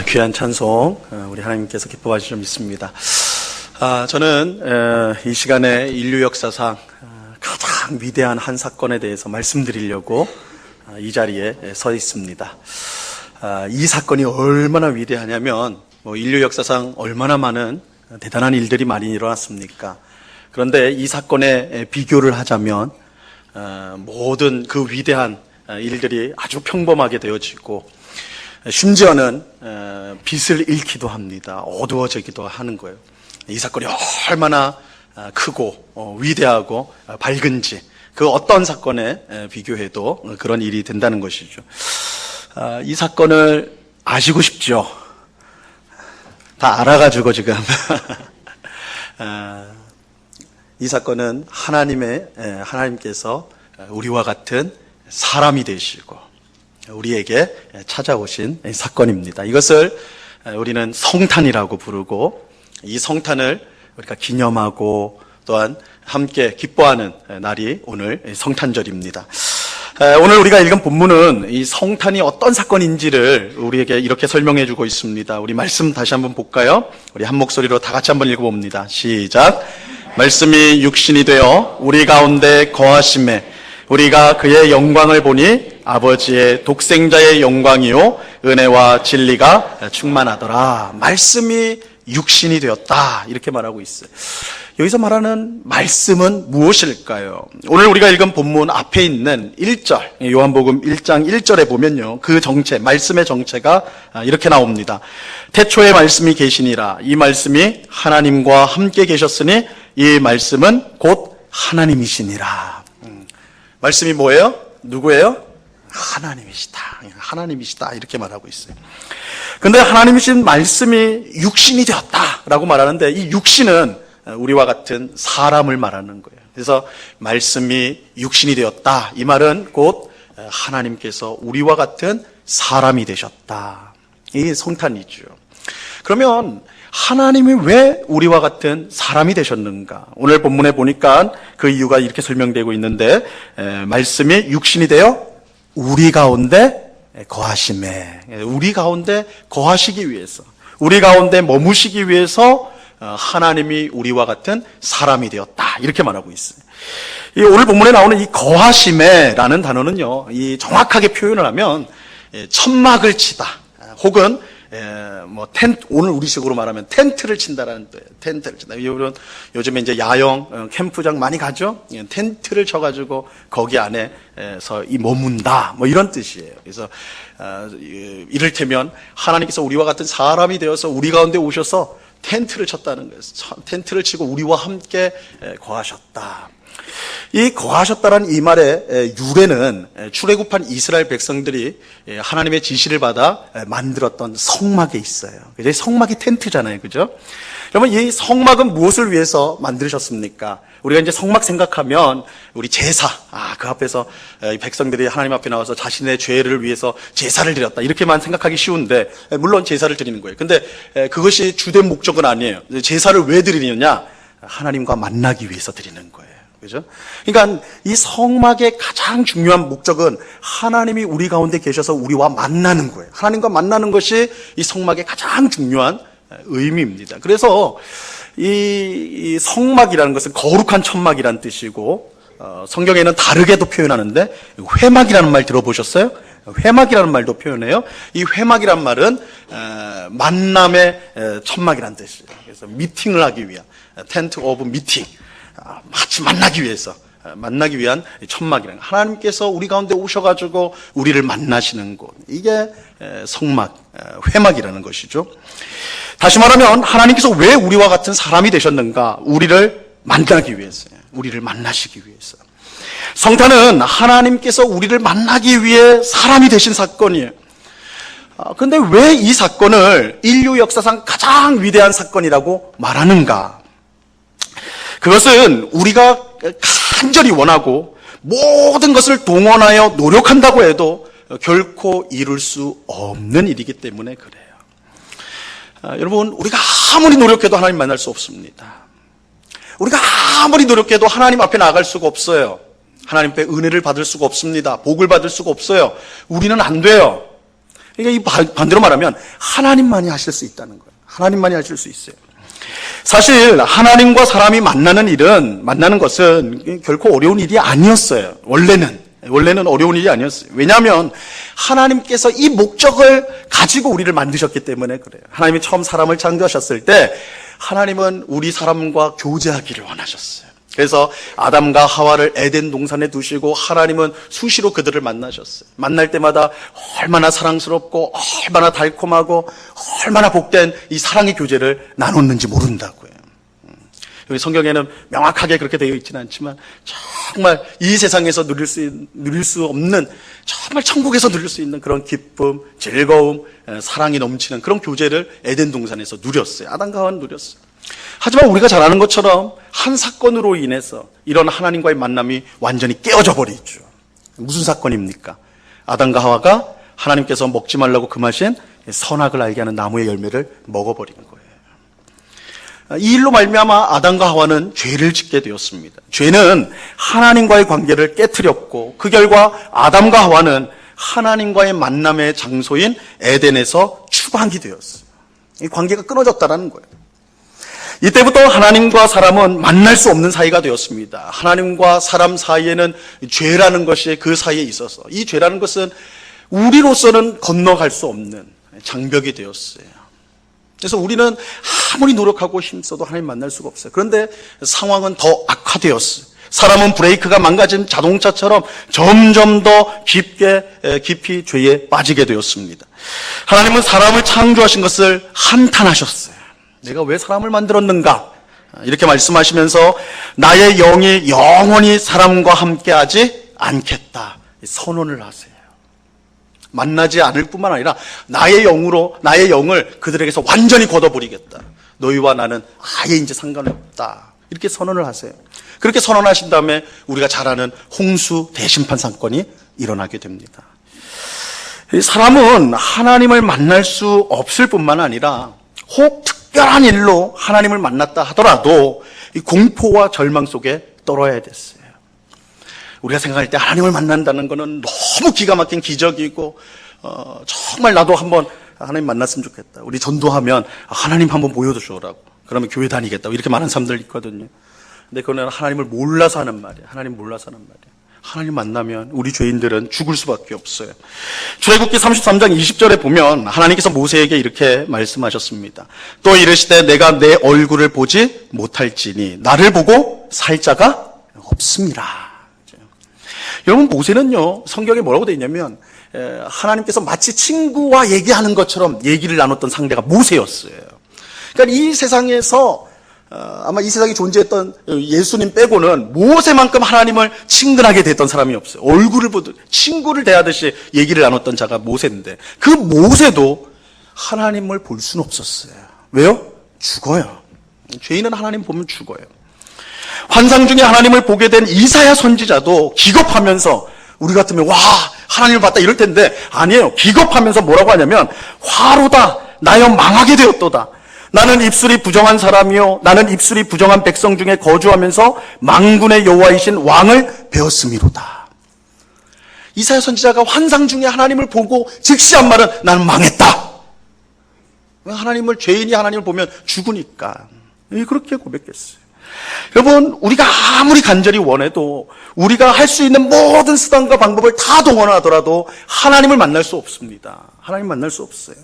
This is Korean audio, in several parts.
귀한 찬송 우리 하나님께서 기뻐하실 줄 믿습니다. 저는 이 시간에 인류 역사상 가장 위대한 한 사건에 대해서 말씀드리려고 이 자리에 서 있습니다. 이 사건이 얼마나 위대하냐면 인류 역사상 얼마나 많은 대단한 일들이 많이 일어났습니까? 그런데 이 사건에 비교를 하자면 모든 그 위대한 일들이 아주 평범하게 되어지고 심지어는 빛을 잃기도 합니다. 어두워지기도 하는 거예요. 이 사건이 얼마나 크고 위대하고 밝은지 그 어떤 사건에 비교해도 그런 일이 된다는 것이죠. 이 사건을 아시고 싶죠? 다 알아가지고 지금 이 사건은 하나님께서 우리와 같은 사람이 되시고 우리에게 찾아오신 사건입니다. 이것을 우리는 성탄이라고 부르고 이 성탄을 우리가 기념하고 또한 함께 기뻐하는 날이 오늘 성탄절입니다. 오늘 우리가 읽은 본문은 이 성탄이 어떤 사건인지를 우리에게 이렇게 설명해 주고 있습니다. 우리 말씀 다시 한번 볼까요? 우리 한 목소리로 다 같이 한번 읽어봅니다. 시작. 말씀이 육신이 되어 우리 가운데 거하심에 우리가 그의 영광을 보니 아버지의 독생자의 영광이요 은혜와 진리가 충만하더라. 말씀이 육신이 되었다 이렇게 말하고 있어요. 여기서 말하는 말씀은 무엇일까요? 오늘 우리가 읽은 본문 앞에 있는 1절 요한복음 1장 1절에 보면요, 그 정체, 말씀의 정체가 이렇게 나옵니다. 태초에 말씀이 계시니라. 이 말씀이 하나님과 함께 계셨으니 이 말씀은 곧 하나님이시니라. 말씀이 뭐예요? 누구예요? 하나님이시다 이렇게 말하고 있어요. 근데 하나님이신 말씀이 육신이 되었다라고 말하는데 이 육신은 우리와 같은 사람을 말하는 거예요. 그래서 말씀이 육신이 되었다, 이 말은 곧 하나님께서 우리와 같은 사람이 되셨다, 이 성탄이죠. 그러면 하나님이 왜 우리와 같은 사람이 되셨는가? 오늘 본문에 보니까 그 이유가 이렇게 설명되고 있는데, 말씀이 육신이 되어 우리 가운데 거하심에, 우리 가운데 거하시기 위해서, 우리 가운데 머무시기 위해서 하나님이 우리와 같은 사람이 되었다 이렇게 말하고 있어요. 이 오늘 본문에 나오는 이 거하심에라는 단어는요, 이 정확하게 표현을 하면 천막을 치다 혹은 오늘 우리식으로 말하면 텐트를 친다라는 뜻이에요. 텐트를 친다. 요즘에 이제 야영 캠프장 많이 가죠. 텐트를 쳐가지고 거기 안에서 머문다 이런 뜻이에요. 그래서 이를테면 하나님께서 우리와 같은 사람이 되어서 우리 가운데 오셔서 텐트를 쳤다는 거예요. 텐트를 치고 우리와 함께 거하셨다. 이 거하셨다라는 이 말의 유래는 출애굽한 이스라엘 백성들이 하나님의 지시를 받아 만들었던 성막에 있어요. 성막이 텐트잖아요, 그죠? 그러면 이 성막은 무엇을 위해서 만드셨습니까? 우리가 이제 성막 생각하면 우리 제사, 그 앞에서 백성들이 하나님 앞에 나와서 자신의 죄를 위해서 제사를 드렸다 이렇게만 생각하기 쉬운데, 물론 제사를 드리는 거예요. 근데 그것이 주된 목적은 아니에요. 제사를 왜 드리느냐? 하나님과 만나기 위해서 드리는 거예요. 그죠? 그러니까 이 성막의 가장 중요한 목적은 하나님이 우리 가운데 계셔서 우리와 만나는 거예요. 하나님과 만나는 것이 이 성막의 가장 중요한 의미입니다. 그래서 이 성막이라는 것은 거룩한 천막이라는 뜻이고, 성경에는 다르게도 표현하는데 회막이라는 말 들어보셨어요? 회막이라는 말도 표현해요. 이 회막이란 말은 만남의 천막이라는 뜻이에요. 그래서 미팅을 하기 위한 텐트 오브 미팅, 같이 만나기 위한 천막이라는, 하나님께서 우리 가운데 오셔가지고 우리를 만나시는 곳, 이게 성막, 회막이라는 것이죠. 다시 말하면 하나님께서 왜 우리와 같은 사람이 되셨는가? 우리를 만나기 위해서요. 우리를 만나시기 위해서. 성탄은 하나님께서 우리를 만나기 위해 사람이 되신 사건이에요. 근데 왜 이 사건을 인류 역사상 가장 위대한 사건이라고 말하는가? 그것은 우리가 간절히 원하고 모든 것을 동원하여 노력한다고 해도 결코 이룰 수 없는 일이기 때문에 그래요. 여러분, 우리가 아무리 노력해도 하나님 만날 수 없습니다. 우리가 아무리 노력해도 하나님 앞에 나아갈 수가 없어요. 하나님 앞에 은혜를 받을 수가 없습니다. 복을 받을 수가 없어요. 우리는 안 돼요. 그러니까 이 반대로 말하면 하나님만이 하실 수 있다는 거예요. 하나님만이 하실 수 있어요. 사실 하나님과 사람이 만나는 것은 결코 어려운 일이 아니었어요. 원래는 어려운 일이 아니었어요. 왜냐하면 하나님께서 이 목적을 가지고 우리를 만드셨기 때문에 그래요. 하나님이 처음 사람을 창조하셨을 때 하나님은 우리 사람과 교제하기를 원하셨어요. 그래서 아담과 하와를 에덴 동산에 두시고 하나님은 수시로 그들을 만나셨어요. 만날 때마다 얼마나 사랑스럽고 얼마나 달콤하고 얼마나 복된 이 사랑의 교제를 나눴는지 모른다고요. 여기 성경에는 명확하게 그렇게 되어 있지는 않지만 정말 이 세상에서 누릴 수 없는, 정말 천국에서 누릴 수 있는 그런 기쁨, 즐거움, 사랑이 넘치는 그런 교제를 에덴 동산에서 누렸어요. 아담과 하와는 누렸어요. 하지만 우리가 잘 아는 것처럼 한 사건으로 인해서 이런 하나님과의 만남이 완전히 깨어져 버리죠. 무슨 사건입니까? 아담과 하와가 하나님께서 먹지 말라고 금하신 선악을 알게 하는 나무의 열매를 먹어버린 거예요. 이 일로 말미암아 아담과 하와는 죄를 짓게 되었습니다. 죄는 하나님과의 관계를 깨트렸고 그 결과 아담과 하와는 하나님과의 만남의 장소인 에덴에서 추방이 되었어요. 이 관계가 끊어졌다는 거예요. 이때부터 하나님과 사람은 만날 수 없는 사이가 되었습니다. 하나님과 사람 사이에는 죄라는 것이 그 사이에 있어서 이 죄라는 것은 우리로서는 건너갈 수 없는 장벽이 되었어요. 그래서 우리는 아무리 노력하고 힘써도 하나님 만날 수가 없어요. 그런데 상황은 더 악화되었어요. 사람은 브레이크가 망가진 자동차처럼 점점 더 깊이 죄에 빠지게 되었습니다. 하나님은 사람을 창조하신 것을 한탄하셨어요. 내가 왜 사람을 만들었는가? 이렇게 말씀하시면서 나의 영이 영원히 사람과 함께하지 않겠다 선언을 하세요. 만나지 않을 뿐만 아니라 나의 영을 그들에게서 완전히 걷어버리겠다. 너희와 나는 아예 이제 상관이 없다. 이렇게 선언을 하세요. 그렇게 선언하신 다음에 우리가 잘 아는 홍수 대심판 사건이 일어나게 됩니다. 사람은 하나님을 만날 수 없을 뿐만 아니라 혹 특별한 일로 하나님을 만났다 하더라도 이 공포와 절망 속에 떨어야 됐어요. 우리가 생각할 때 하나님을 만난다는 것은 너무 기가 막힌 기적이고 정말 나도 한번 하나님 만났으면 좋겠다. 우리 전도하면 하나님 한번 보여주셔라고. 그러면 교회 다니겠다고. 이렇게 많은 사람들 있거든요. 근데 그거는 하나님을 몰라서 하는 말이에요. 하나님 몰라서 하는 말이에요. 하나님 만나면 우리 죄인들은 죽을 수밖에 없어요. 출애굽기 33장 20절에 보면 하나님께서 모세에게 이렇게 말씀하셨습니다. 또 이르시되 내가 내 얼굴을 보지 못할지니 나를 보고 살 자가 없음이라. 여러분, 모세는요, 성경에 뭐라고 되어 있냐면 하나님께서 마치 친구와 얘기하는 것처럼 얘기를 나눴던 상대가 모세였어요. 그러니까 이 세상에서 아마 이 세상에 존재했던 예수님 빼고는 모세만큼 하나님을 친근하게 대했던 사람이 없어요. 얼굴을 보듯 친구를 대하듯이 얘기를 나눴던 자가 모세인데 그 모세도 하나님을 볼 수는 없었어요. 왜요? 죽어요. 죄인은 하나님 보면 죽어요. 환상 중에 하나님을 보게 된 이사야 선지자도 기겁하면서 우리 같으면 와 하나님을 봤다 이럴 텐데 아니에요. 기겁하면서 뭐라고 하냐면 화로다 나여 망하게 되었도다. 나는 입술이 부정한 사람이요 나는 입술이 부정한 백성 중에 거주하면서 만군의 여호와이신 왕을 배웠음이로다. 이사야 선지자가 환상 중에 하나님을 보고 즉시 한 말은 나는 망했다. 왜 죄인이 하나님을 보면 죽으니까. 그렇게 고백했어요. 여러분, 우리가 아무리 간절히 원해도 우리가 할 수 있는 모든 수단과 방법을 다 동원하더라도 하나님을 만날 수 없습니다. 하나님 만날 수 없어요.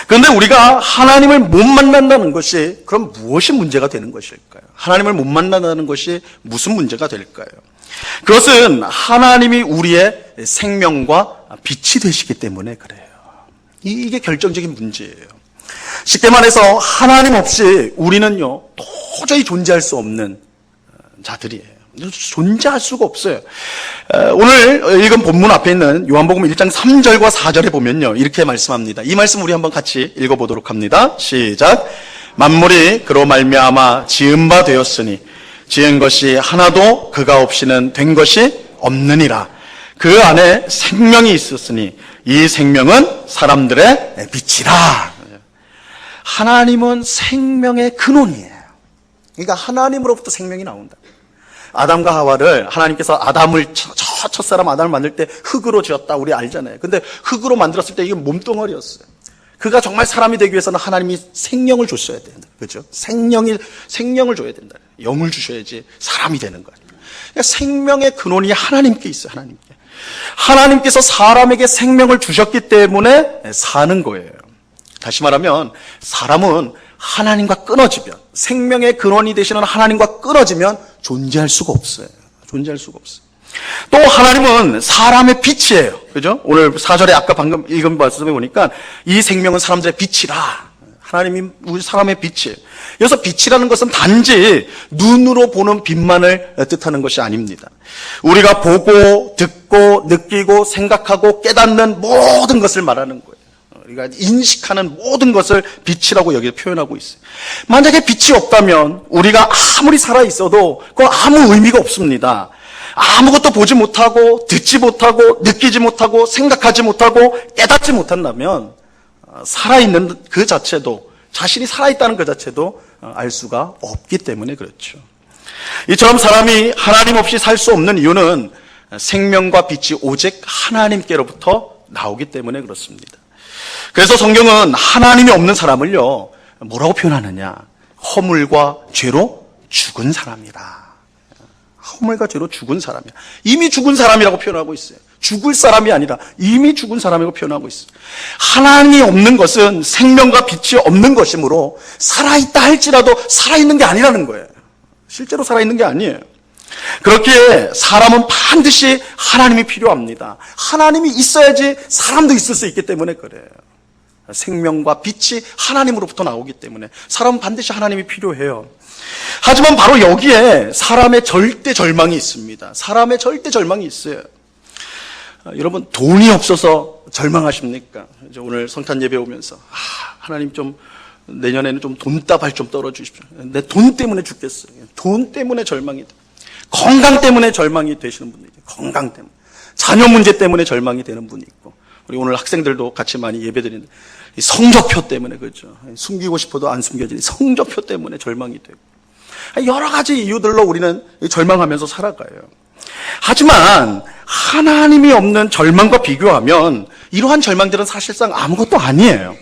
그런데 우리가 하나님을 못 만난다는 것이 그럼 무엇이 문제가 되는 것일까요? 하나님을 못 만난다는 것이 무슨 문제가 될까요? 그것은 하나님이 우리의 생명과 빛이 되시기 때문에 그래요. 이게 결정적인 문제예요. 쉽게 말해서 하나님 없이 우리는요 도저히 존재할 수 없는 자들이에요. 존재할 수가 없어요. 오늘 읽은 본문 앞에 있는 요한복음 1장 3절과 4절에 보면요 이렇게 말씀합니다. 이 말씀 우리 한번 같이 읽어보도록 합니다. 시작. 만물이 그로 말미암아 지은 바 되었으니 지은 것이 하나도 그가 없이는 된 것이 없느니라. 그 안에 생명이 있었으니 이 생명은 사람들의 빛이라. 하나님은 생명의 근원이에요. 그러니까 하나님으로부터 생명이 나온다. 아담과 하와를 하나님께서 아담을 저 첫사람 아담을 만들 때 흙으로 지었다. 우리 알잖아요. 근데 흙으로 만들었을 때 이게 몸뚱어리였어요. 그가 정말 사람이 되기 위해서는 하나님이 생명을 줬어야 된다. 그죠? 생명을 줘야 된다. 영을 주셔야지 사람이 되는 거예요. 그러니까 생명의 근원이 하나님께 있어요. 하나님께. 하나님께서 사람에게 생명을 주셨기 때문에 사는 거예요. 다시 말하면 사람은 하나님과 끊어지면, 생명의 근원이 되시는 하나님과 끊어지면 존재할 수가 없어요. 존재할 수가 없어요. 또 하나님은 사람의 빛이에요. 그죠? 오늘 4절에 아까 방금 읽은 말씀에 보니까 이 생명은 사람들의 빛이라. 하나님이 우리 사람의 빛이에요. 여기서 빛이라는 것은 단지 눈으로 보는 빛만을 뜻하는 것이 아닙니다. 우리가 보고, 듣고, 느끼고, 생각하고, 깨닫는 모든 것을 말하는 거예요. 우리가 인식하는 모든 것을 빛이라고 여기에 표현하고 있어요. 만약에 빛이 없다면 우리가 아무리 살아있어도 그건 아무 의미가 없습니다. 아무것도 보지 못하고 듣지 못하고 느끼지 못하고 생각하지 못하고 깨닫지 못한다면 살아있는 그 자체도, 자신이 살아있다는 그 자체도 알 수가 없기 때문에 그렇죠. 이처럼 사람이 하나님 없이 살 수 없는 이유는 생명과 빛이 오직 하나님께로부터 나오기 때문에 그렇습니다. 그래서 성경은 하나님이 없는 사람을요, 뭐라고 표현하느냐? 허물과 죄로 죽은 사람이라. 허물과 죄로 죽은 사람이야. 이미 죽은 사람이라고 표현하고 있어요. 죽을 사람이 아니라 이미 죽은 사람이라고 표현하고 있어요. 하나님이 없는 것은 생명과 빛이 없는 것이므로 살아있다 할지라도 살아있는 게 아니라는 거예요. 실제로 살아있는 게 아니에요. 그렇기에 사람은 반드시 하나님이 필요합니다. 하나님이 있어야지 사람도 있을 수 있기 때문에 그래요. 생명과 빛이 하나님으로부터 나오기 때문에 사람은 반드시 하나님이 필요해요. 하지만 바로 여기에 사람의 절대 절망이 있습니다. 사람의 절대 절망이 있어요. 여러분, 돈이 없어서 절망하십니까? 오늘 성탄 예배 오면서 하나님 좀 내년에는 좀 돈다발 좀 떨어주십시오. 내 돈 때문에 죽겠어요. 돈 때문에 절망이 돼. 건강 때문에 절망이 되시는 분들 있어요. 건강 때문에. 자녀 문제 때문에 절망이 되는 분이 있고, 우리 오늘 학생들도 같이 많이 예배드리는데 성적표 때문에, 그렇죠. 숨기고 싶어도 안 숨겨지는 성적표 때문에 절망이 되고, 여러 가지 이유들로 우리는 절망하면서 살아가요. 하지만 하나님이 없는 절망과 비교하면 이러한 절망들은 사실상 아무것도 아니에요.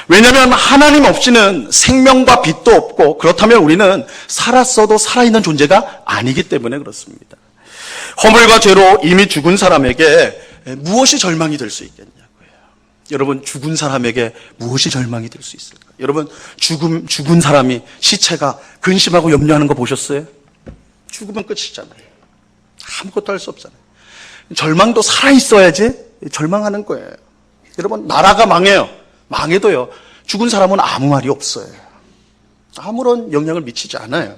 왜냐하면 하나님 없이는 생명과 빛도 없고, 그렇다면 우리는 살았어도 살아있는 존재가 아니기 때문에 그렇습니다. 허물과 죄로 이미 죽은 사람에게 무엇이 절망이 될 수 있겠냐고요. 여러분, 죽은 사람에게 무엇이 절망이 될 수 있을까요? 여러분, 죽은 사람이, 시체가 근심하고 염려하는 거 보셨어요? 죽으면 끝이잖아요. 아무것도 할 수 없잖아요. 절망도 살아있어야지 절망하는 거예요. 여러분, 나라가 망해요. 망해도요, 죽은 사람은 아무 말이 없어요. 아무런 영향을 미치지 않아요.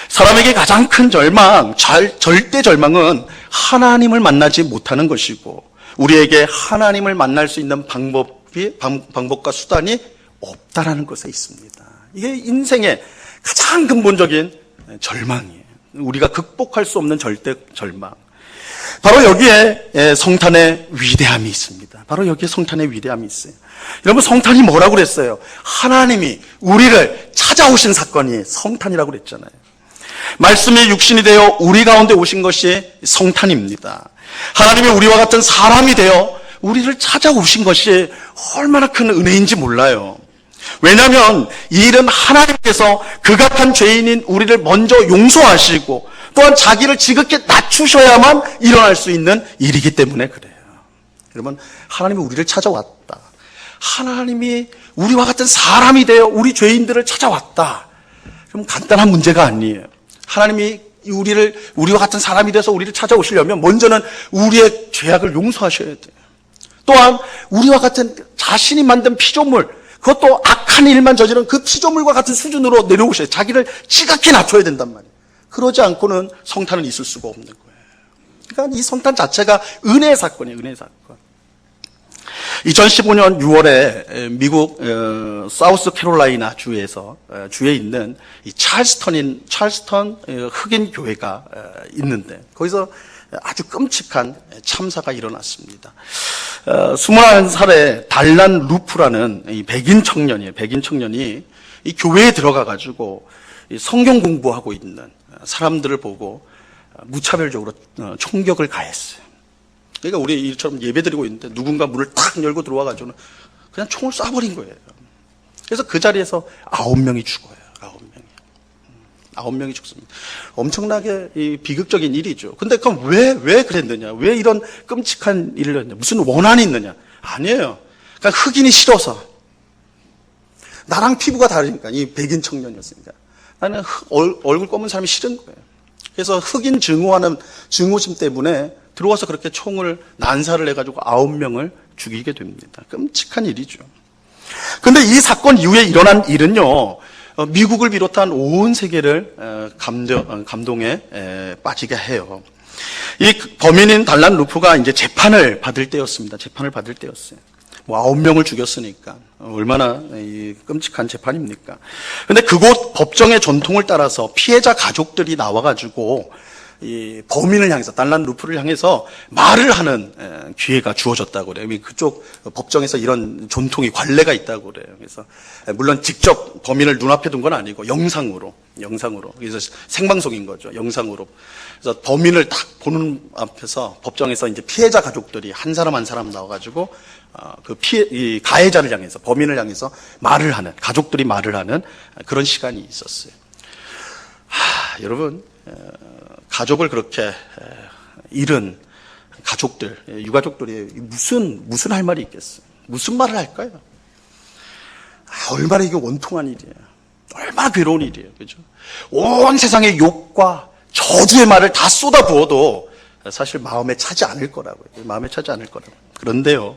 사람에게 가장 큰 절망, 절대 절망은 하나님을 만나지 못하는 것이고, 우리에게 하나님을 만날 수 있는 방법과 수단이 없다라는 것에 있습니다. 이게 인생의 가장 근본적인 절망이에요. 우리가 극복할 수 없는 절대 절망. 바로 여기에 성탄의 위대함이 있습니다. 바로 여기에 성탄의 위대함이 있어요. 여러분, 성탄이 뭐라고 그랬어요? 하나님이 우리를 찾아오신 사건이 성탄이라고 그랬잖아요. 말씀이 육신이 되어 우리 가운데 오신 것이 성탄입니다. 하나님이 우리와 같은 사람이 되어 우리를 찾아오신 것이 얼마나 큰 은혜인지 몰라요. 왜냐하면 이 일은 하나님께서 극악한 죄인인 우리를 먼저 용서하시고 또한 자기를 지극히 낮추셔야만 일어날 수 있는 일이기 때문에 그래요. 여러분, 하나님이 우리를 찾아왔다. 하나님이 우리와 같은 사람이 되어 우리 죄인들을 찾아왔다. 그럼 간단한 문제가 아니에요. 하나님이 우리와 같은 사람이 돼서 우리를 찾아오시려면 먼저는 우리의 죄악을 용서하셔야 돼요. 또한 우리와 같은 자신이 만든 피조물, 그것도 악한 일만 저지른 그 피조물과 같은 수준으로 내려오셔야 돼요. 자기를 지극히 낮춰야 된단 말이에요. 그러지 않고는 성탄은 있을 수가 없는 거예요. 그러니까 이 성탄 자체가 은혜의 사건이에요. 은혜의 사건. 2015년 6월에 미국 사우스캐롤라이나 주에 있는 이 찰스턴 흑인 교회가 있는데, 거기서 아주 끔찍한 참사가 일어났습니다. 21살의 달란 루프라는 이 백인 청년이 이 교회에 들어가 가지고 성경 공부하고 있는 사람들을 보고 무차별적으로 총격을 가했어요. 그러니까 우리 이처럼 예배드리고 있는데 누군가 문을 탁 열고 들어와가지고는 그냥 총을 쏴버린 거예요. 그래서 그 자리에서 9명이 죽어요. 9명이 죽습니다. 엄청나게 비극적인 일이죠. 근데 그럼 왜 그랬느냐? 왜 이런 끔찍한 일을 했느냐? 무슨 원한이 있느냐? 아니에요. 그러니까 흑인이 싫어서. 나랑 피부가 다르니까, 이 백인 청년이었으니까. 나는 얼굴 검은 사람이 싫은 거예요. 그래서 흑인 증오하는 증오심 때문에 들어와서 그렇게 총을 난사를 해가지고 9명을 죽이게 됩니다. 끔찍한 일이죠. 근데 이 사건 이후에 일어난 일은요, 미국을 비롯한 온 세계를 감동에 빠지게 해요. 이 범인인 달란 루프가 이제 재판을 받을 때였습니다. 재판을 받을 때였어요. 9명을 죽였으니까 얼마나 끔찍한 재판입니까? 근데 그곳 법정의 전통을 따라서 피해자 가족들이 나와가지고 이 범인을 향해서, 달란 루프를 향해서 말을 하는 기회가 주어졌다고 그래요. 그쪽 법정에서 이런 전통이, 관례가 있다고 그래요. 그래서 물론 직접 범인을 눈앞에 둔 건 아니고 영상으로. 그래서 생방송인 거죠. 영상으로. 그래서 범인을 딱 보는 앞에서 법정에서 이제 피해자 가족들이 한 사람 한 사람 나와가지고 이 가해자를 향해서, 범인을 향해서 말을 하는, 가족들이 말을 하는 그런 시간이 있었어요. 여러분, 가족을 그렇게 잃은 가족들, 유가족들이 무슨 할 말이 있겠어요? 무슨 말을 할까요? 얼마나 이게 원통한 일이에요. 얼마나 괴로운 일이에요. 그죠? 온 세상의 욕과 저주의 말을 다 쏟아부어도 사실 마음에 차지 않을 거라고요. 마음에 차지 않을 거라고요. 그런데요,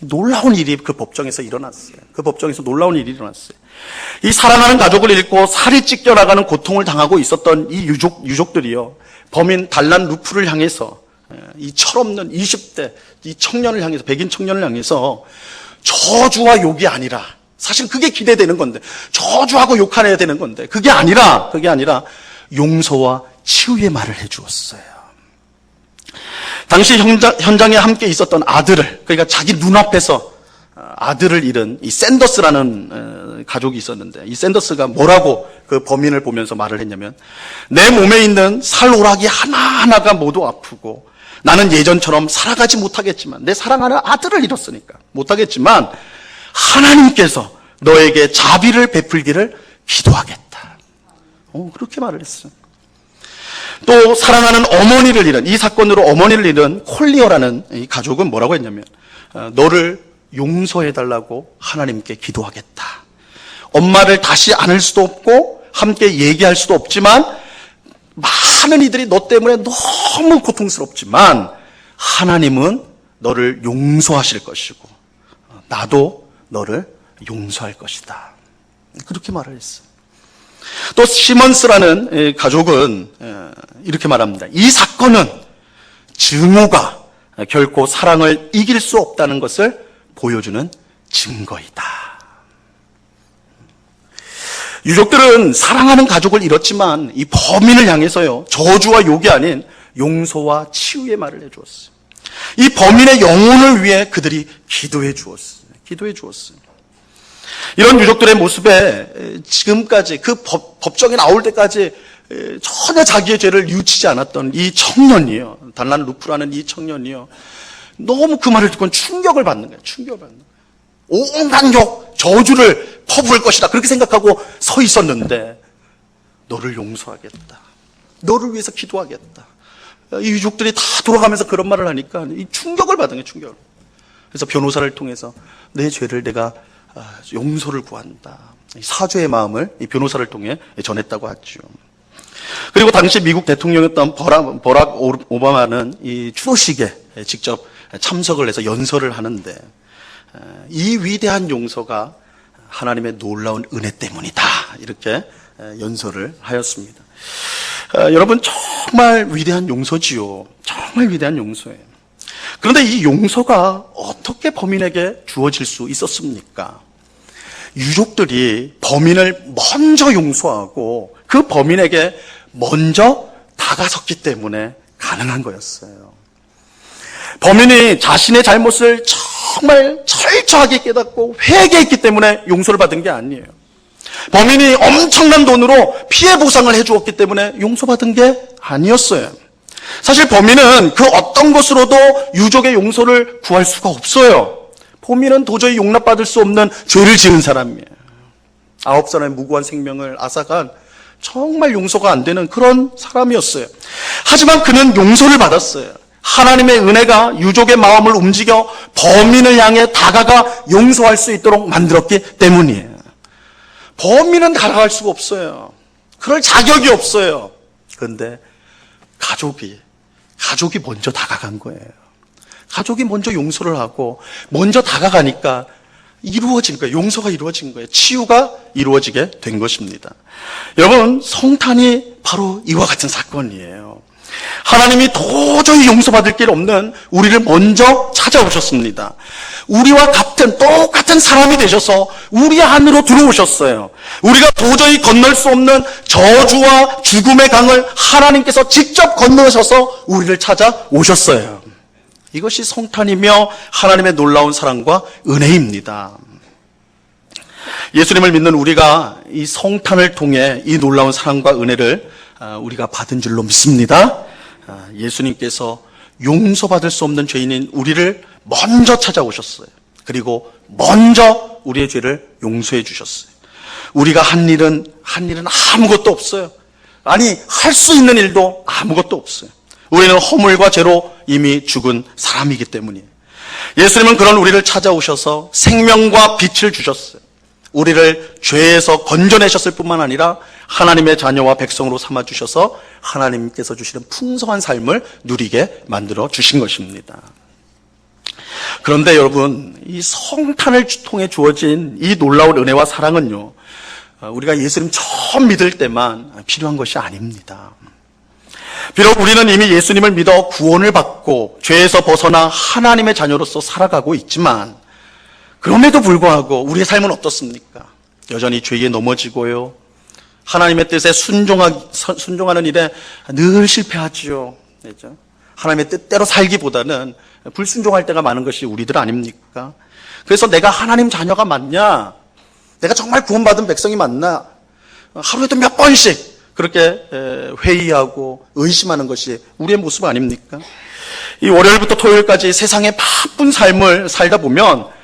놀라운 일이 그 법정에서 일어났어요. 그 법정에서 놀라운 일이 일어났어요. 이 사랑하는 가족을 잃고 살이 찢겨나가는 고통을 당하고 있었던 이 유족들이요, 범인 달란 루프를 향해서, 이 철없는 20대 이 청년을 향해서, 백인 청년을 향해서 저주와 욕이 아니라, 사실 그게 기대되는 건데, 저주하고 욕해야 되는 건데, 그게 아니라 용서와 치유의 말을 해주었어요. 당시 현장에 함께 있었던 아들을, 그러니까 자기 눈앞에서 아들을 잃은 이 샌더스라는 가족이 있었는데, 이 샌더스가 뭐라고 그 범인을 보면서 말을 했냐면, 내 몸에 있는 살오락이 하나하나가 모두 아프고 나는 예전처럼 살아가지 못하겠지만, 내 사랑하는 아들을 잃었으니까 못하겠지만 하나님께서 너에게 자비를 베풀기를 기도하겠다. 그렇게 말을 했어요. 또 사랑하는 어머니를 잃은, 이 사건으로 어머니를 잃은 콜리어라는 이 가족은 뭐라고 했냐면, 너를 용서해달라고 하나님께 기도하겠다. 엄마를 다시 안을 수도 없고 함께 얘기할 수도 없지만, 많은 이들이 너 때문에 너무 고통스럽지만 하나님은 너를 용서하실 것이고 나도 너를 용서할 것이다. 그렇게 말을 했어요. 또 시먼스라는 가족은 이렇게 말합니다. 이 사건은 증오가 결코 사랑을 이길 수 없다는 것을 보여주는 증거이다. 유족들은 사랑하는 가족을 잃었지만 이 범인을 향해서요, 저주와 욕이 아닌 용서와 치유의 말을 해주었어요. 이 범인의 영혼을 위해 그들이 기도해 주었어요. 이런 유족들의 모습에 지금까지, 그 법정에 나올 때까지 전혀 자기의 죄를 뉘우치지 않았던 이 청년이요, 달란 루프라는 이 청년이요, 너무 그 말을 듣고 충격을 받는 거예요. 온갖 욕, 저주를 퍼부을 것이다, 그렇게 생각하고 서 있었는데, 너를 용서하겠다, 너를 위해서 기도하겠다. 이 유족들이 다 돌아가면서 그런 말을 하니까 이 충격을 받은 거예요. 충격을. 그래서 변호사를 통해서 내 죄를 내가 용서를 구한다, 사죄의 마음을 이 변호사를 통해 전했다고 하죠. 그리고 당시 미국 대통령이었던 버락 오바마는 이 추도식에 직접 참석을 해서 연설을 하는데, 이 위대한 용서가 하나님의 놀라운 은혜 때문이다, 이렇게 연설을 하였습니다. 여러분, 정말 위대한 용서지요. 정말 위대한 용서예요. 그런데 이 용서가 어떻게 범인에게 주어질 수 있었습니까? 유족들이 범인을 먼저 용서하고 그 범인에게 먼저 다가섰기 때문에 가능한 거였어요. 범인이 자신의 잘못을 정말 철저하게 깨닫고 회개했기 때문에 용서를 받은 게 아니에요. 범인이 엄청난 돈으로 피해 보상을 해주었기 때문에 용서받은 게 아니었어요. 사실 범인은 그 어떤 것으로도 유족의 용서를 구할 수가 없어요. 범인은 도저히 용납받을 수 없는 죄를 지은 사람이에요. 9살의 무고한 생명을 앗아간 정말 용서가 안 되는 그런 사람이었어요. 하지만 그는 용서를 받았어요. 하나님의 은혜가 유족의 마음을 움직여 범인을 향해 다가가 용서할 수 있도록 만들었기 때문이에요. 범인은 다가갈 수가 없어요. 그럴 자격이 없어요. 그런데 가족이 먼저 다가간 거예요. 가족이 먼저 용서를 하고 먼저 다가가니까 이루어진 거예요. 용서가 이루어진 거예요. 치유가 이루어지게 된 것입니다. 여러분, 성탄이 바로 이와 같은 사건이에요. 하나님이 도저히 용서받을 길 없는 우리를 먼저 찾아오셨습니다. 우리와 똑같은 사람이 되셔서 우리 안으로 들어오셨어요. 우리가 도저히 건널 수 없는 저주와 죽음의 강을 하나님께서 직접 건너셔서 우리를 찾아오셨어요. 이것이 성탄이며 하나님의 놀라운 사랑과 은혜입니다. 예수님을 믿는 우리가 이 성탄을 통해 이 놀라운 사랑과 은혜를 우리가 받은 줄로 믿습니다. 예수님께서 용서받을 수 없는 죄인인 우리를 먼저 찾아오셨어요. 그리고 먼저 우리의 죄를 용서해 주셨어요. 우리가 한 일은 아무것도 없어요. 아니, 할 수 있는 일도 아무것도 없어요. 우리는 허물과 죄로 이미 죽은 사람이기 때문이에요. 예수님은 그런 우리를 찾아오셔서 생명과 빛을 주셨어요. 우리를 죄에서 건져내셨을 뿐만 아니라 하나님의 자녀와 백성으로 삼아주셔서 하나님께서 주시는 풍성한 삶을 누리게 만들어 주신 것입니다. 그런데 여러분, 이 성탄을 통해 주어진 이 놀라운 은혜와 사랑은요, 우리가 예수님 처음 믿을 때만 필요한 것이 아닙니다. 비록 우리는 이미 예수님을 믿어 구원을 받고 죄에서 벗어나 하나님의 자녀로서 살아가고 있지만, 그럼에도 불구하고 우리의 삶은 어떻습니까? 여전히 죄에 넘어지고요, 하나님의 뜻에 순종하는 일에 늘 실패하지요. 그렇죠? 하나님의 뜻대로 살기보다는 불순종할 때가 많은 것이 우리들 아닙니까? 그래서 내가 하나님 자녀가 맞냐? 내가 정말 구원받은 백성이 맞나? 하루에도 몇 번씩 그렇게 회의하고 의심하는 것이 우리의 모습 아닙니까? 이 월요일부터 토요일까지 세상의 바쁜 삶을 살다 보면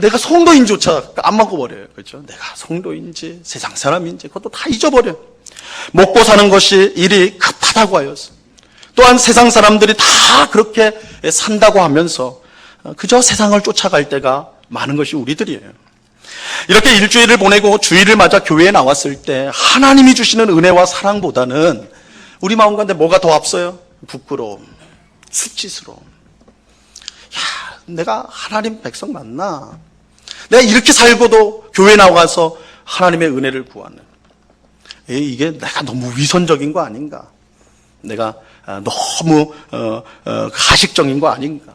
내가 성도인조차 까먹어버려요. 그렇죠? 내가 성도인지 세상 사람인지 그것도 다 잊어버려요. 먹고 사는 것이 일이 급하다고 하여서, 또한 세상 사람들이 다 그렇게 산다고 하면서 그저 세상을 쫓아갈 때가 많은 것이 우리들이에요. 이렇게 일주일을 보내고 주일을 맞아 교회에 나왔을 때 하나님이 주시는 은혜와 사랑보다는 우리 마음 가운데 뭐가 더 앞서요? 부끄러움, 수치스러움. 내가 하나님 백성 맞나? 내가 이렇게 살고도 교회 나가서 하나님의 은혜를 구하는, 이게 내가 너무 위선적인 거 아닌가? 내가 너무 가식적인 거 아닌가?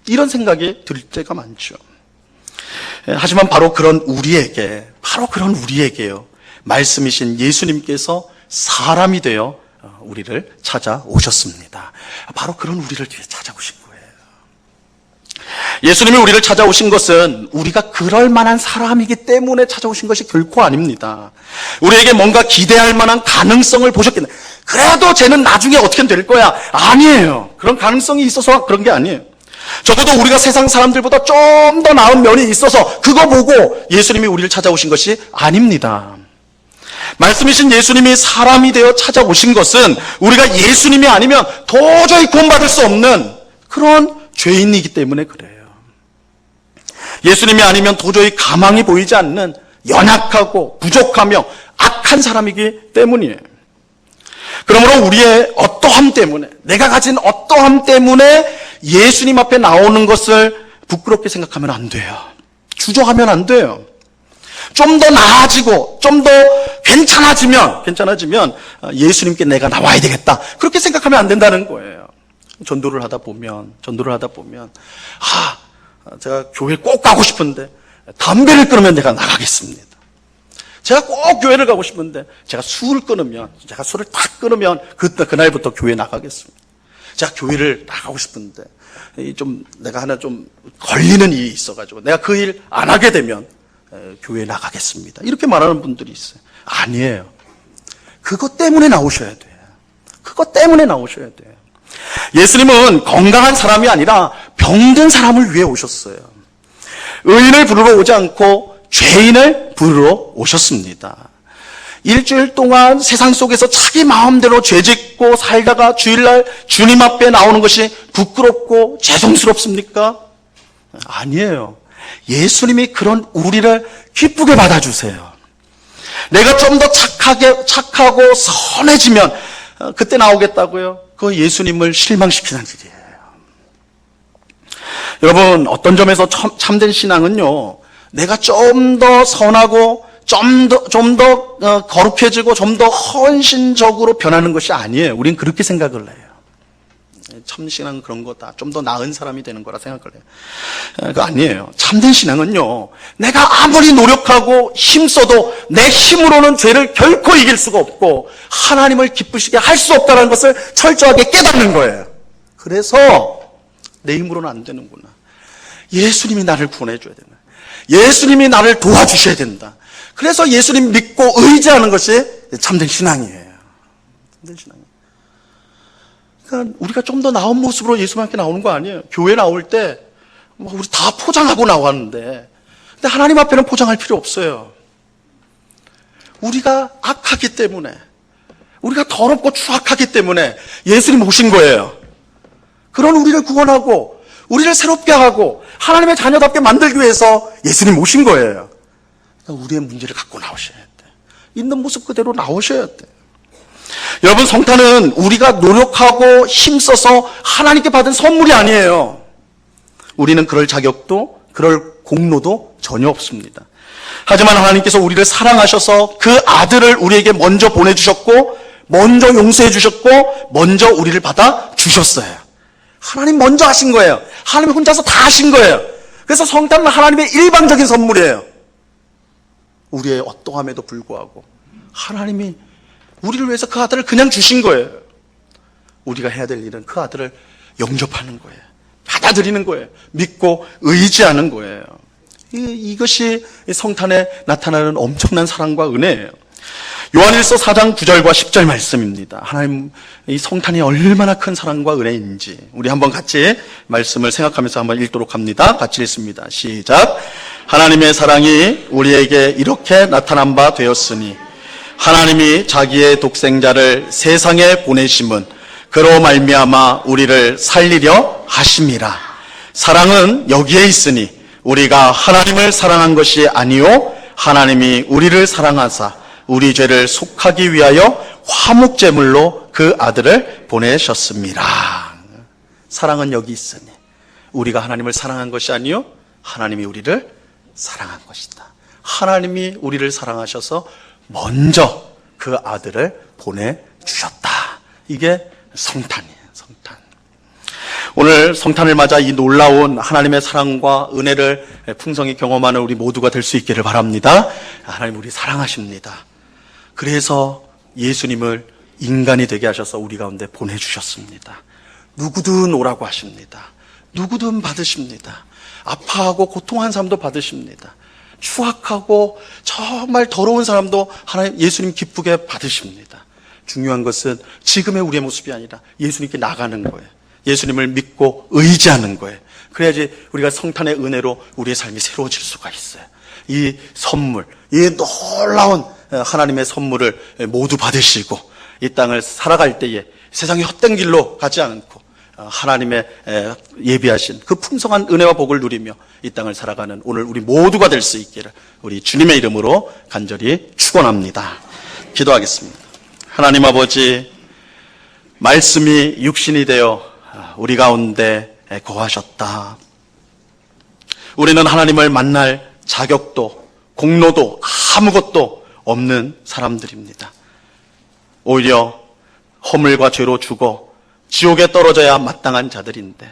이런 생각이 들 때가 많죠. 하지만 바로 그런 우리에게요, 말씀이신 예수님께서 사람이 되어 우리를 찾아오셨습니다. 바로 그런 우리를 찾아오신 거예요. 예수님이 우리를 찾아오신 것은 우리가 그럴 만한 사람이기 때문에 찾아오신 것이 결코 아닙니다. 우리에게 뭔가 기대할 만한 가능성을 보셨겠네. 그래도 쟤는 나중에 어떻게 될 거야. 아니에요. 그런 가능성이 있어서 그런 게 아니에요. 적어도 우리가 세상 사람들보다 좀 더 나은 면이 있어서 그거 보고 예수님이 우리를 찾아오신 것이 아닙니다. 말씀이신 예수님이 사람이 되어 찾아오신 것은 우리가 예수님이 아니면 도저히 구원받을 수 없는 그런 죄인이기 때문에 그래요. 예수님이 아니면 도저히 가망이 보이지 않는 연약하고 부족하며 악한 사람이기 때문이에요. 그러므로 우리의 어떠함 때문에, 내가 가진 어떠함 때문에 예수님 앞에 나오는 것을 부끄럽게 생각하면 안 돼요. 주저하면 안 돼요. 좀 더 나아지고 좀 더 괜찮아지면 예수님께 내가 나와야 되겠다, 그렇게 생각하면 안 된다는 거예요. 전도를 하다 보면 제가 교회 꼭 가고 싶은데 담배를 끊으면 내가 나가겠습니다. 제가 꼭 교회를 가고 싶은데 제가 술을 딱 끊으면 그날부터 교회 나가겠습니다. 제가 교회를 나가고 싶은데 내가 하나 좀 걸리는 일이 있어가지고 내가 그 일 안 하게 되면 교회에 나가겠습니다. 이렇게 말하는 분들이 있어요. 아니에요. 그것 때문에 나오셔야 돼요. 그것 때문에 나오셔야 돼요. 예수님은 건강한 사람이 아니라 병든 사람을 위해 오셨어요. 의인을 부르러 오지 않고 죄인을 부르러 오셨습니다. 일주일 동안 세상 속에서 자기 마음대로 죄짓고 살다가 주일날 주님 앞에 나오는 것이 부끄럽고 죄송스럽습니까? 아니에요. 예수님이 그런 우리를 기쁘게 받아주세요. 내가 좀 더 착하고 선해지면 그때 나오겠다고요? 그거 예수님을 실망시키는 일이에요. 여러분, 어떤 점에서 참된 신앙은요, 내가 좀 더 선하고 좀 더 거룩해지고 좀 더 헌신적으로 변하는 것이 아니에요. 우린 그렇게 생각을 해요. 참 신앙은 그런 거다. 좀 더 나은 사람이 되는 거라 생각을 해요. 그거 아니에요. 참된 신앙은요, 내가 아무리 노력하고 힘써도 내 힘으로는 죄를 결코 이길 수가 없고 하나님을 기쁘시게 할 수 없다는 것을 철저하게 깨닫는 거예요. 그래서 내 힘으로는 안 되는구나. 예수님이 나를 구원해 줘야 되나. 예수님이 나를 도와주셔야 된다. 그래서 예수님 믿고 의지하는 것이 참된 신앙이에요. 참된 신앙이에요. 그러니까 우리가 좀 더 나은 모습으로 예수님께 나오는 거 아니에요. 교회 나올 때 우리 다 포장하고 나왔는데, 근데 하나님 앞에는 포장할 필요 없어요. 우리가 악하기 때문에, 우리가 더럽고 추악하기 때문에 예수님 오신 거예요. 그런 우리를 구원하고 우리를 새롭게 하고 하나님의 자녀답게 만들기 위해서 예수님 오신 거예요. 그러니까 우리의 문제를 갖고 나오셔야 돼. 있는 모습 그대로 나오셔야 돼. 여러분, 성탄은 우리가 노력하고 힘써서 하나님께 받은 선물이 아니에요. 우리는 그럴 자격도 그럴 공로도 전혀 없습니다. 하지만 하나님께서 우리를 사랑하셔서 그 아들을 우리에게 먼저 보내주셨고 먼저 용서해 주셨고 먼저 우리를 받아 주셨어요. 하나님 먼저 하신 거예요. 하나님 혼자서 다 하신 거예요. 그래서 성탄은 하나님의 일방적인 선물이에요. 우리의 어떠함에도 불구하고 하나님이 우리를 위해서 그 아들을 그냥 주신 거예요. 우리가 해야 될 일은 그 아들을 영접하는 거예요. 받아들이는 거예요. 믿고 의지하는 거예요. 이것이 성탄에 나타나는 엄청난 사랑과 은혜예요. 요한일서 4장 9절과 10절 말씀입니다. 하나님, 이 성탄이 얼마나 큰 사랑과 은혜인지 우리 한번 같이 말씀을 생각하면서 한번 읽도록 합니다. 같이 읽습니다. 시작. 하나님의 사랑이 우리에게 이렇게 나타난 바 되었으니 하나님이 자기의 독생자를 세상에 보내심은 그로 말미암아 우리를 살리려 하심이라. 사랑은 여기에 있으니 우리가 하나님을 사랑한 것이 아니요 하나님이 우리를 사랑하사 우리 죄를 속하기 위하여 화목제물로 그 아들을 보내셨습니다. 사랑은 여기 있으니 우리가 하나님을 사랑한 것이 아니요 하나님이 우리를 사랑한 것이다. 하나님이 우리를 사랑하셔서 먼저 그 아들을 보내주셨다. 이게 성탄이에요. 성탄. 오늘 성탄을 맞아 이 놀라운 하나님의 사랑과 은혜를 풍성히 경험하는 우리 모두가 될 수 있기를 바랍니다. 하나님 우리 사랑하십니다. 그래서 예수님을 인간이 되게 하셔서 우리 가운데 보내주셨습니다. 누구든 오라고 하십니다. 누구든 받으십니다. 아파하고 고통한 사람도 받으십니다. 추악하고 정말 더러운 사람도 하나님 예수님 기쁘게 받으십니다. 중요한 것은 지금의 우리의 모습이 아니라 예수님께 나가는 거예요. 예수님을 믿고 의지하는 거예요. 그래야지 우리가 성탄의 은혜로 우리의 삶이 새로워질 수가 있어요. 이 선물, 이 놀라운 하나님의 선물을 모두 받으시고 이 땅을 살아갈 때에 세상의 헛된 길로 가지 않고 하나님의 예비하신 그 풍성한 은혜와 복을 누리며 이 땅을 살아가는 오늘 우리 모두가 될 수 있기를 우리 주님의 이름으로 간절히 축원합니다. 기도하겠습니다. 하나님 아버지, 말씀이 육신이 되어 우리 가운데 거하셨다. 우리는 하나님을 만날 자격도 공로도 아무것도 없는 사람들입니다. 오히려 허물과 죄로 죽어 지옥에 떨어져야 마땅한 자들인데,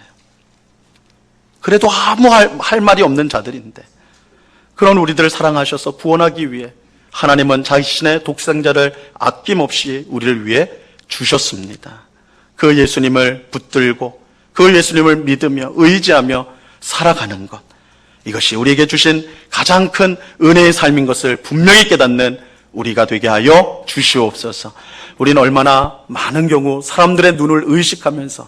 그래도 아무 할 말이 없는 자들인데, 그런 우리들을 사랑하셔서 구원하기 위해 하나님은 자신의 독생자를 아낌없이 우리를 위해 주셨습니다. 그 예수님을 붙들고 그 예수님을 믿으며 의지하며 살아가는 것, 이것이 우리에게 주신 가장 큰 은혜의 삶인 것을 분명히 깨닫는 우리가 되게 하여 주시옵소서. 우리는 얼마나 많은 경우 사람들의 눈을 의식하면서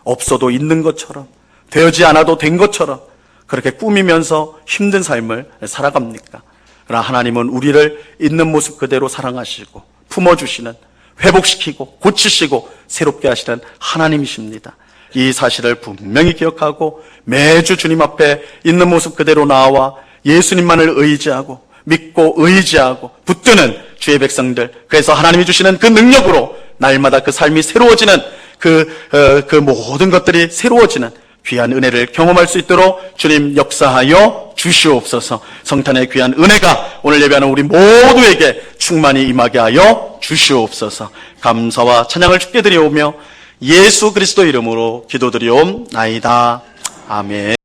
없어도 있는 것처럼, 되어지 않아도 된 것처럼 그렇게 꾸미면서 힘든 삶을 살아갑니까? 그러나 하나님은 우리를 있는 모습 그대로 사랑하시고 품어주시는, 회복시키고 고치시고 새롭게 하시는 하나님이십니다. 이 사실을 분명히 기억하고 매주 주님 앞에 있는 모습 그대로 나와 예수님만을 의지하고 믿고 의지하고 붙드는 주의 백성들, 그래서 하나님이 주시는 그 능력으로 날마다 그 삶이 새로워지는 그 모든 것들이 새로워지는 귀한 은혜를 경험할 수 있도록 주님 역사하여 주시옵소서. 성탄의 귀한 은혜가 오늘 예배하는 우리 모두에게 충만히 임하게 하여 주시옵소서. 감사와 찬양을 주께 드리오며 예수 그리스도 이름으로 기도드리옵나이다. 아멘.